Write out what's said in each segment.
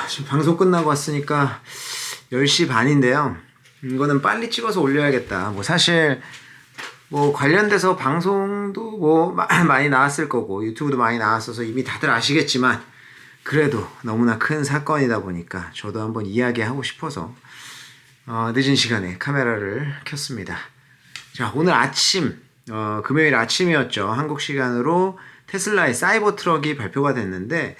지금 방송 끝나고 왔으니까 10시 반인데요. 이거는 빨리 찍어서 올려야겠다. 뭐 사실 뭐 관련돼서 방송도 뭐 많이 나왔을 거고 유튜브도 많이 나왔어서 이미 다들 아시겠지만 그래도 너무나 큰 사건이다 보니까 저도 한번 이야기하고 싶어서 늦은 시간에 카메라를 켰습니다. 자, 오늘 아침 금요일 아침이었죠. 한국 시간으로 테슬라의 사이버 트럭이 발표가 됐는데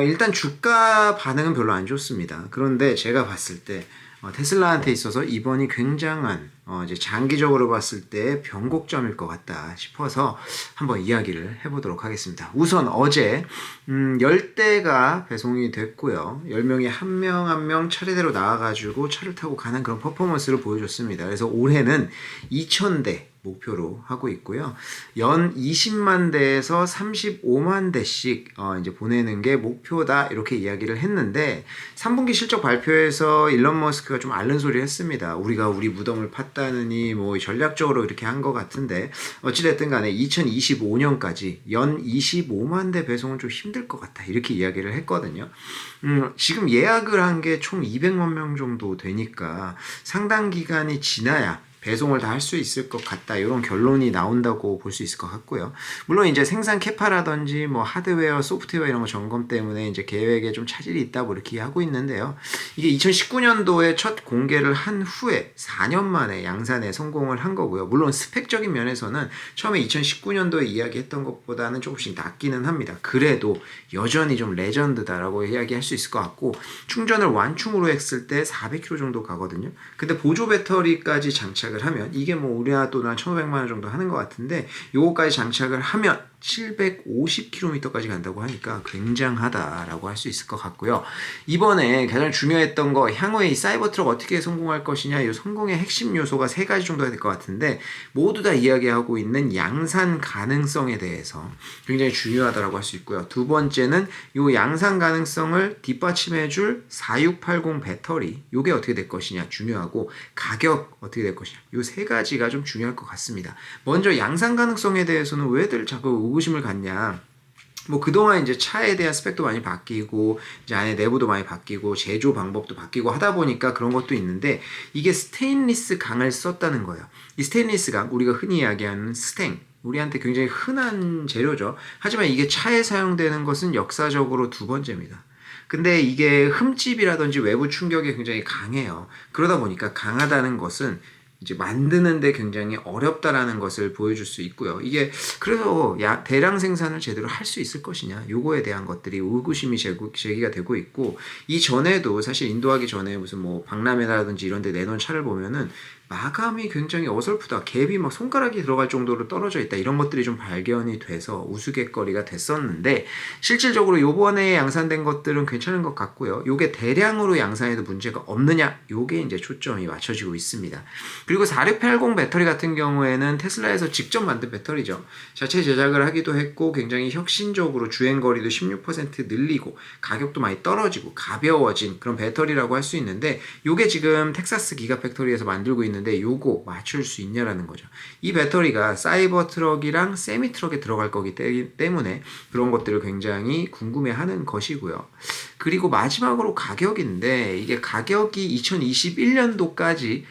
일단 주가 반응은 별로 안 좋습니다. 그런데 제가 봤을 때 테슬라한테 있어서 이번이 굉장한 이제 장기적으로 봤을 때 변곡점일 것 같다 싶어서 한번 이야기를 해보도록 하겠습니다. 우선 어제 10대가 배송이 됐고요. 10명이 한 명 한 명 차례대로 나와가지고 차를 타고 가는 그런 퍼포먼스를 보여줬습니다. 그래서 올해는 2000대 목표로 하고 있고요. 연 20만 대에서 35만 대씩 이제 보내는 게 목표다 이렇게 이야기를 했는데 3분기 실적 발표에서 일론 머스크가 좀 앓는 소리를 했습니다. 우리가 우리 무덤을 팠다느니 뭐 전략적으로 이렇게 한 것 같은데 어찌됐든 간에 2025년까지 연 25만 대 배송은 좀 힘들 것 같다 이렇게 이야기를 했거든요. 지금 예약을 한 게 총 200만 명 정도 되니까 상당 기간이 지나야 배송을 다 할 수 있을 것 같다 이런 결론이 나온다고 볼 수 있을 것 같고요. 물론 이제 생산 캐파라든지 뭐 하드웨어, 소프트웨어 이런 거 점검 때문에 이제 계획에 좀 차질이 있다고 이렇게 하고 있는데요. 이게 2019년도에 첫 공개를 한 후에 4년 만에 양산에 성공을 한 거고요. 물론 스펙적인 면에서는 처음에 2019년도에 이야기했던 것보다는 조금씩 낮기는 합니다. 그래도 여전히 좀 레전드다라고 이야기할 수 있을 것 같고 충전을 완충으로 했을 때 400km 정도 가거든요. 근데 보조 배터리까지 장착을 하면 이게 뭐 우리나라 돈한 1,500만 원 정도 하는 것 같은데 요거까지 장착을 하면 750km까지 간다고 하니까 굉장하다라고 할 수 있을 것 같고요. 이번에 가장 중요했던 거 향후에 이 사이버 트럭 어떻게 성공할 것이냐 이 성공의 핵심 요소가 3가지 정도가 될 것 같은데 모두 다 이야기하고 있는 양산 가능성에 대해서 굉장히 중요하다라고 할 수 있고요. 두 번째는 이 양산 가능성을 뒷받침해줄 4680 배터리 요게 어떻게 될 것이냐 중요하고 가격 어떻게 될 것이냐 이 3가지가 좀 중요할 것 같습니다. 먼저 양산 가능성에 대해서는 왜들 자꾸 의구심을 갖냐. 뭐 그동안 이제 차에 대한 스펙도 많이 바뀌고 이제 안에 내부도 많이 바뀌고 제조 방법도 바뀌고 하다 보니까 그런 것도 있는데 이게 스테인리스 강을 썼다는 거예요. 이 스테인리스 강 우리가 흔히 이야기하는 스탱 우리한테 굉장히 흔한 재료죠. 하지만 이게 차에 사용되는 것은 역사적으로 2번째입니다. 근데 이게 흠집이라든지 외부 충격이 굉장히 강해요. 그러다 보니까 강하다는 것은 이제 만드는데 굉장히 어렵다라는 것을 보여줄 수 있고요. 이게 그래서 대량 생산을 제대로 할 수 있을 것이냐 요거에 대한 것들이 의구심이 제기가 되고 있고 이전에도 사실 인도하기 전에 무슨 뭐 박람회라든지 이런 데 내놓은 차를 보면은 마감이 굉장히 어설프다. 갭이 막 손가락이 들어갈 정도로 떨어져 있다. 이런 것들이 좀 발견이 돼서 우스갯거리가 됐었는데 실질적으로 요번에 양산된 것들은 괜찮은 것 같고요. 요게 대량으로 양산해도 문제가 없느냐? 요게 이제 초점이 맞춰지고 있습니다. 그리고 4680 배터리 같은 경우에는 테슬라에서 직접 만든 배터리죠. 자체 제작을 하기도 했고 굉장히 혁신적으로 주행거리도 16% 늘리고 가격도 많이 떨어지고 가벼워진 그런 배터리라고 할 수 있는데 요게 지금 텍사스 기가팩토리에서 만들고 있는데 요거 맞출 수 있냐라는 거죠. 이 배터리가 사이버 트럭이랑 세미 트럭에 들어갈 거기 때문에 그런 것들을 굉장히 궁금해하는 것이고요. 그리고 마지막으로 가격인데 이게 가격이 2021년도까지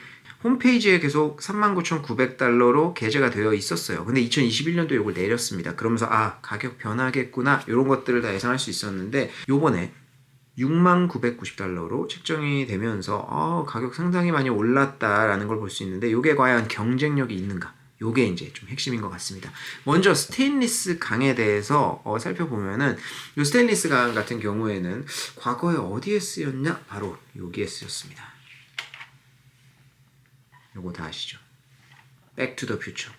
홈페이지에 계속 39,900달러로 게재가 되어 있었어요. 근데 2021년도에 이걸 내렸습니다. 그러면서 가격 변하겠구나 이런 것들을 다 예상할 수 있었는데 요번에 69,990달러로 책정이 되면서 가격 상당히 많이 올랐다라는 걸 볼 수 있는데 이게 과연 경쟁력이 있는가? 요게 이제 좀 핵심인 것 같습니다. 먼저 스테인리스 강에 대해서 살펴보면은 이 스테인리스 강 같은 경우에는 과거에 어디에 쓰였냐? 바로 여기에 쓰였습니다. 요거 다 아시죠? 백 투 더 퓨처.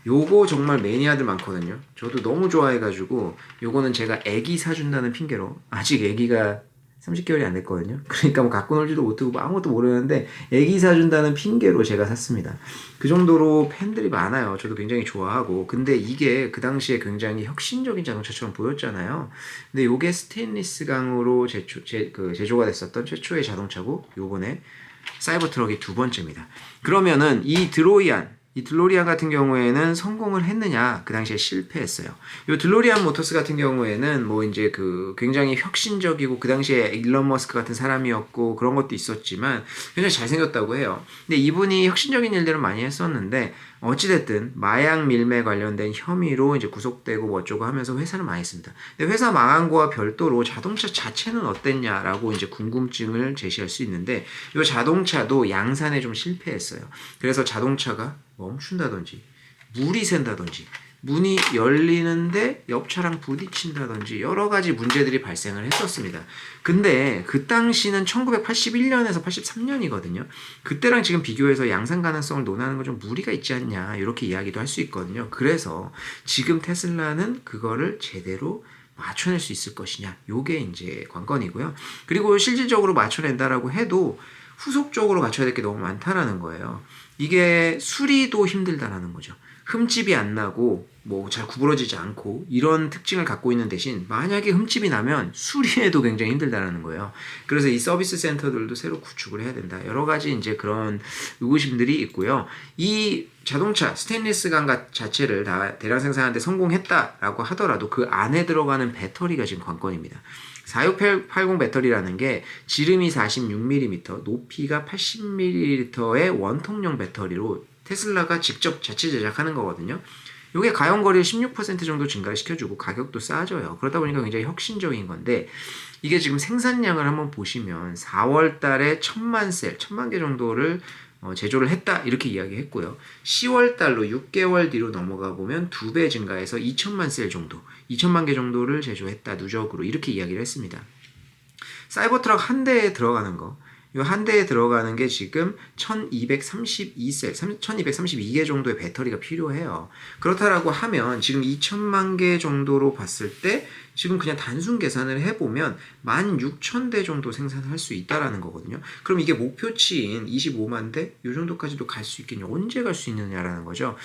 요거 정말 매니아들 많거든요. 저도 너무 좋아해가지고 요거는 제가 애기 사준다는 핑계로 아직 애기가 30개월이 안 됐거든요. 그러니까 뭐 갖고 놀지도 못하고 뭐 아무것도 모르는데 애기 사준다는 핑계로 제가 샀습니다. 그 정도로 팬들이 많아요. 저도 굉장히 좋아하고 근데 이게 그 당시에 굉장히 혁신적인 자동차처럼 보였잖아요. 근데 요게 스테인리스 강으로 제조가 됐었던 최초의 자동차고 요번에 사이버 트럭이 2번째입니다. 그러면은 이 드로이안 이 드로리안 같은 경우에는 성공을 했느냐? 그 당시에 실패했어요. 이 드로리안 모터스 같은 경우에는 뭐 이제 그 굉장히 혁신적이고 그 당시에 일론 머스크 같은 사람이었고 그런 것도 있었지만 굉장히 잘생겼다고 해요. 근데 이분이 혁신적인 일들을 많이 했었는데 어찌됐든 마약 밀매 관련된 혐의로 이제 구속되고 뭐 어쩌고 하면서 회사를 망했습니다. 근데 회사 망한 거와 별도로 자동차 자체는 어땠냐라고 이제 궁금증을 제시할 수 있는데 이 자동차도 양산에 좀 실패했어요. 그래서 자동차가 멈춘다든지 물이 샌다든지 문이 열리는데 옆 차랑 부딪힌다든지 여러 가지 문제들이 발생을 했었습니다. 근데 그 당시는 1981년에서 83년이거든요. 그때랑 지금 비교해서 양산 가능성을 논하는 건 좀 무리가 있지 않냐 이렇게 이야기도 할 수 있거든요. 그래서 지금 테슬라는 그거를 제대로 맞춰낼 수 있을 것이냐 요게 이제 관건이고요. 그리고 실질적으로 맞춰낸다라고 해도 후속적으로 갖춰야 될 게 너무 많다라는 거예요. 이게 수리도 힘들다라는 거죠. 흠집이 안 나고 뭐 잘 구부러지지 않고 이런 특징을 갖고 있는 대신 만약에 흠집이 나면 수리해도 굉장히 힘들다라는 거예요. 그래서 이 서비스 센터들도 새로 구축을 해야 된다. 여러 가지 이제 그런 의구심들이 있고요. 이 자동차 스테인리스 강 자체를 다 대량 생산하는데 성공했다라고 하더라도 그 안에 들어가는 배터리가 지금 관건입니다. 4680 배터리라는 게 지름이 46mm, 높이가 80ml의 원통형 배터리로 테슬라가 직접 자체 제작하는 거거든요. 이게 가용거리를 16% 정도 증가시켜주고 가격도 싸져요. 그러다 보니까 굉장히 혁신적인 건데 이게 지금 생산량을 한번 보시면 4월 달에 1000만 개 정도를 제조를 했다 이렇게 이야기했고요. 10월 달로 6개월 뒤로 넘어가 보면 2배 증가해서 2000만 셀 정도, 2000만 개 정도를 제조했다 누적으로 이렇게 이야기를 했습니다. 사이버트럭 한 대에 들어가는 거, 이 한 대에 들어가는 게 지금 1232셀, 1232개 정도의 배터리가 필요해요. 그렇다라고 하면 지금 2000만 개 정도로 봤을 때 지금 그냥 단순 계산을 해보면 16,000대 정도 생산할 수 있다라는 거거든요. 그럼 이게 목표치인 25만 대? 이 정도까지도 갈 수 있겠냐? 언제 갈 수 있느냐라는 거죠.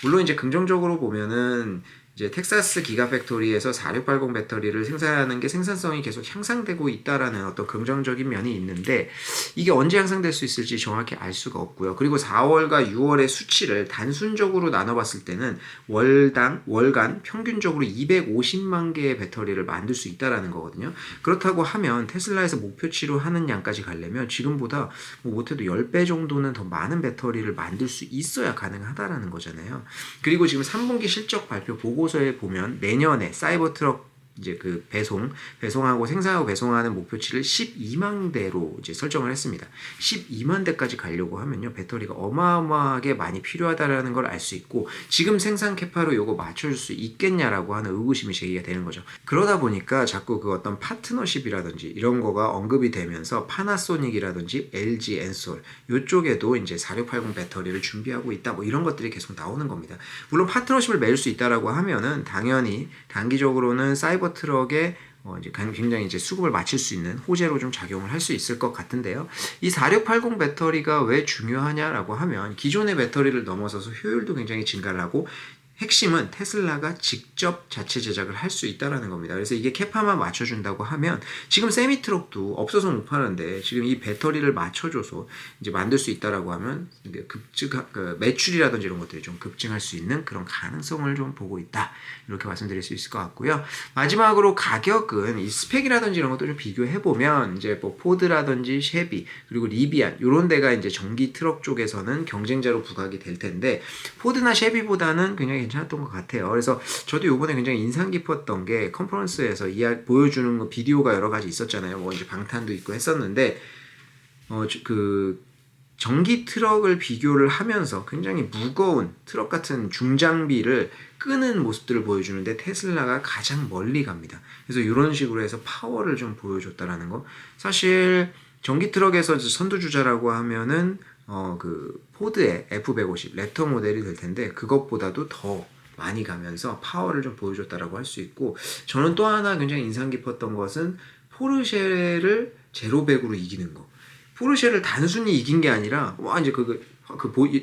물론 이제 긍정적으로 보면은 이제 텍사스 기가팩토리에서 4680 배터리를 생산하는 게 생산성이 계속 향상되고 있다라는 어떤 긍정적인 면이 있는데 이게 언제 향상될 수 있을지 정확히 알 수가 없고요. 그리고 4월과 6월의 수치를 단순적으로 나눠봤을 때는 월간 평균적으로 250만 개의 배터리를 만들 수 있다라는 거거든요. 그렇다고 하면 테슬라에서 목표치로 하는 양까지 가려면 지금보다 뭐 못해도 10배 정도는 더 많은 배터리를 만들 수 있어야 가능하다라는 거잖아요. 그리고 지금 3분기 실적 발표 보고서에 보면 내년에 사이버트럭 이제 그 배송하고 생산하고 배송하는 목표치를 12만 대로 이제 설정을 했습니다. 12만 대까지 가려고 하면요 배터리가 어마어마하게 많이 필요하다라는 걸 알 수 있고 지금 생산 캐파로 요거 맞춰줄 수 있겠냐라고 하는 의구심이 제기가 되는 거죠. 그러다 보니까 자꾸 그 어떤 파트너십이라든지 이런 거가 언급이 되면서 파나소닉이라든지 LG 엔솔 요쪽에도 이제 4680 배터리를 준비하고 있다 뭐 이런 것들이 계속 나오는 겁니다. 물론 파트너십을 맺을 수 있다라고 하면은 당연히 단기적으로는 사이버트럭에 이제 굉장히 이제 수급을 맞출 수 있는 호재로 좀 작용을 할 수 있을 것 같은데요. 이 4680 배터리가 왜 중요하냐라고 하면 기존의 배터리를 넘어서서 효율도 굉장히 증가를 하고 핵심은 테슬라가 직접 자체 제작을 할 수 있다라는 겁니다. 그래서 이게 캐파만 맞춰준다고 하면 지금 세미트럭도 없어서 못 파는데 지금 이 배터리를 맞춰줘서 이제 만들 수 있다라고 하면 매출이라든지 이런 것들이 좀 급증할 수 있는 그런 가능성을 좀 보고 있다. 이렇게 말씀드릴 수 있을 것 같고요. 마지막으로 가격은 이 스펙이라든지 이런 것도 좀 비교해 보면 이제 뭐 포드라든지 쉐비 그리고 리비안 이런 데가 이제 전기 트럭 쪽에서는 경쟁자로 부각이 될 텐데 포드나 쉐비보다는 굉장히 괜찮았던 것 같아요. 그래서 저도 이번에 굉장히 인상 깊었던 게 컨퍼런스에서 보여주는 거 비디오가 여러 가지 있었잖아요. 뭐 이제 방탄도 있고 했었는데 그 전기 트럭을 비교를 하면서 굉장히 무거운 트럭 같은 중장비를 끄는 모습들을 보여주는데 테슬라가 가장 멀리 갑니다. 그래서 이런 식으로 해서 파워를 좀 보여줬다라는 거. 사실 전기 트럭에서 선두주자라고 하면은 그 포드의 F150 랩터 모델이 될 텐데 그것보다도 더 많이 가면서 파워를 좀 보여줬다라고 할 수 있고 저는 또 하나 굉장히 인상 깊었던 것은 포르쉐를 제로백으로 이기는 거. 포르쉐를 단순히 이긴 게 아니라 와 이제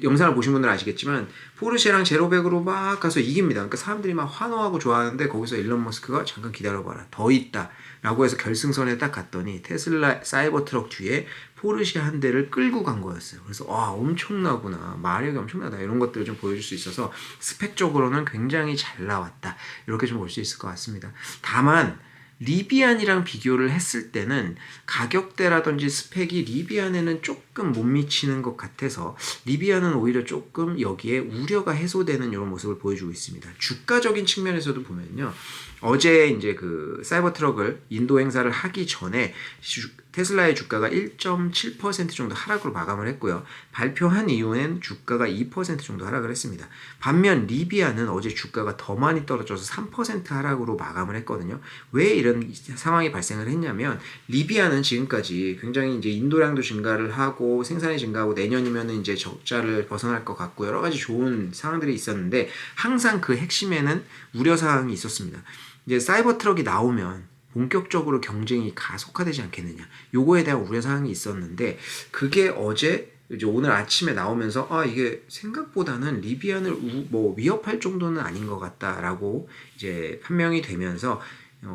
영상을 보신 분들은 아시겠지만 포르쉐랑 제로백으로 막 가서 이깁니다. 그러니까 사람들이 막 환호하고 좋아하는데 거기서 일론 머스크가 잠깐 기다려봐라, 더 있다 라고 해서 결승선에 딱 갔더니 테슬라 사이버 트럭 뒤에 포르쉐 한 대를 끌고 간 거였어요. 그래서 엄청나구나, 마력이 엄청나다, 이런 것들을 좀 보여줄 수 있어서 스펙적으로는 굉장히 잘 나왔다, 이렇게 좀 볼 수 있을 것 같습니다. 다만 리비안이랑 비교를 했을 때는 가격대라든지 스펙이 리비안에는 조금 못 미치는 것 같아서 리비안은 오히려 조금 여기에 우려가 해소되는 이런 모습을 보여주고 있습니다. 주가적인 측면에서도 보면요, 어제 이제 그 사이버 트럭을 인도 행사를 하기 전에 테슬라의 주가가 1.7% 정도 하락으로 마감을 했고요. 발표한 이후엔 주가가 2% 정도 하락을 했습니다. 반면 리비안은 어제 주가가 더 많이 떨어져서 3% 하락으로 마감을 했거든요. 왜 이런 상황이 발생을 했냐면, 리비안은 지금까지 굉장히 이제 인도량도 증가를 하고 생산이 증가하고 내년이면은 이제 적자를 벗어날 것 같고 여러 가지 좋은 상황들이 있었는데, 항상 그 핵심에는 우려 사항이 있었습니다. 이제 사이버 트럭이 나오면 본격적으로 경쟁이 가속화되지 않겠느냐, 요거에 대한 우려사항이 있었는데, 그게 어제 이제 오늘 아침에 나오면서 이게 생각보다는 리비안을 위협할 정도는 아닌 것 같다라고 이제 판명이 되면서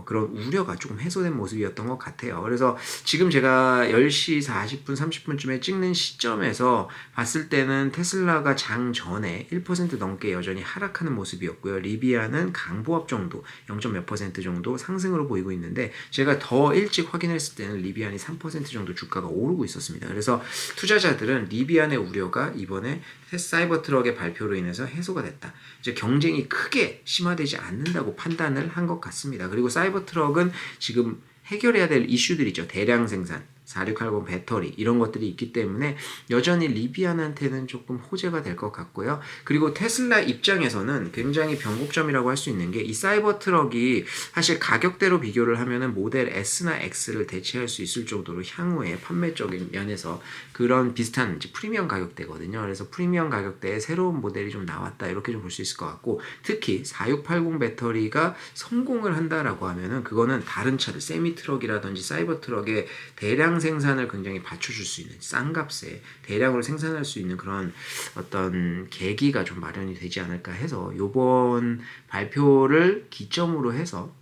그런 우려가 조금 해소된 모습이었던 것 같아요. 그래서 지금 제가 10시 40분, 30분쯤에 찍는 시점에서 봤을 때는 테슬라가 장 전에 1% 넘게 여전히 하락하는 모습이었고요. 리비안은 강보합 정도, 0.몇 % 정도 상승으로 보이고 있는데, 제가 더 일찍 확인했을 때는 리비안이 3% 정도 주가가 오르고 있었습니다. 그래서 투자자들은 리비안의 우려가 이번에 사이버 트럭의 발표로 인해서 해소가 됐다, 이제 경쟁이 크게 심화되지 않는다고 판단을 한 것 같습니다. 그리고 사이버 트럭은 지금 해결해야 될 이슈들이 있죠. 대량 생산, 4680 배터리, 이런 것들이 있기 때문에 여전히 리비안한테는 조금 호재가 될 것 같고요. 그리고 테슬라 입장에서는 굉장히 변곡점이라고 할 수 있는 게, 이 사이버 트럭이 사실 가격대로 비교를 하면은 모델 S나 X를 대체할 수 있을 정도로 향후에 판매적인 면에서 그런 비슷한 이제 프리미엄 가격대거든요. 그래서 프리미엄 가격대에 새로운 모델이 좀 나왔다, 이렇게 좀 볼 수 있을 것 같고, 특히 4680 배터리가 성공을 한다라고 하면은 그거는 다른 차들, 세미 트럭이라든지 사이버 트럭의 대량 생산을 굉장히 받쳐줄 수 있는, 싼 값에 대량으로 생산할 수 있는 그런 어떤 계기가 좀 마련이 되지 않을까 해서, 요번 발표를 기점으로 해서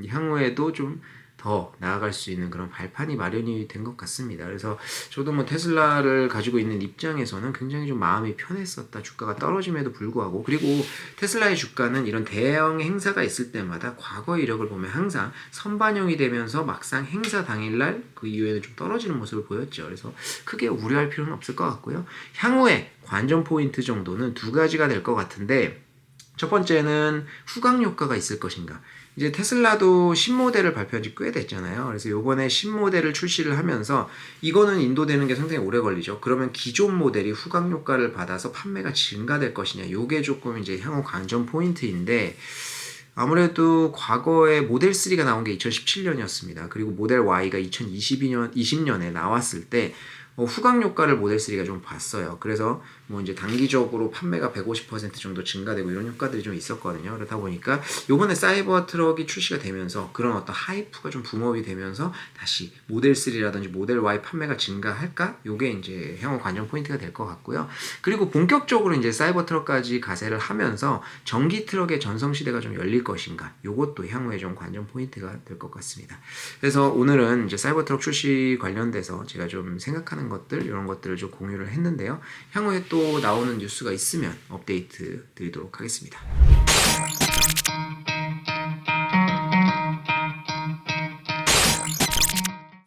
향후에도 좀 더 나아갈 수 있는 그런 발판이 마련이 된 것 같습니다. 그래서 저도 테슬라를 가지고 있는 입장에서는 굉장히 좀 마음이 편했었다, 주가가 떨어짐에도 불구하고. 그리고 테슬라의 주가는 이런 대형 행사가 있을 때마다 과거 이력을 보면 항상 선반영이 되면서 막상 행사 당일날 그 이후에는 좀 떨어지는 모습을 보였죠. 그래서 크게 우려할 필요는 없을 것 같고요. 향후에 관전 포인트 정도는 두 가지가 될 것 같은데, 첫 번째는 후광 효과가 있을 것인가. 이제 테슬라도 신모델을 발표한 지 꽤 됐잖아요. 그래서 요번에 신모델을 출시를 하면서 이거는 인도되는 게 상당히 오래 걸리죠. 그러면 기존 모델이 후광 효과를 받아서 판매가 증가될 것이냐, 요게 조금 이제 향후 관전 포인트인데, 아무래도 과거에 모델 3가 나온 게 2017년이었습니다. 그리고 모델 Y가 2020년에 나왔을 때 후광 효과를 모델 3가 좀 봤어요. 그래서 이제 단기적으로 판매가 150% 정도 증가되고 이런 효과들이 좀 있었거든요. 그렇다 보니까 요번에 사이버 트럭이 출시가 되면서 그런 어떤 하이프가 좀 붐업이 되면서 다시 모델 3라든지 모델 Y 판매가 증가할까? 요게 이제 향후 관전 포인트가 될 것 같고요. 그리고 본격적으로 이제 사이버 트럭까지 가세를 하면서 전기 트럭의 전성 시대가 좀 열릴 것인가? 요것도 향후에 좀 관전 포인트가 될 것 같습니다. 그래서 오늘은 이제 사이버 트럭 출시 관련돼서 제가 좀 생각하는 것들, 이런 것들을 좀 공유를 했는데요. 향후에 또 나오는 뉴스가 있으면 업데이트 드리도록 하겠습니다.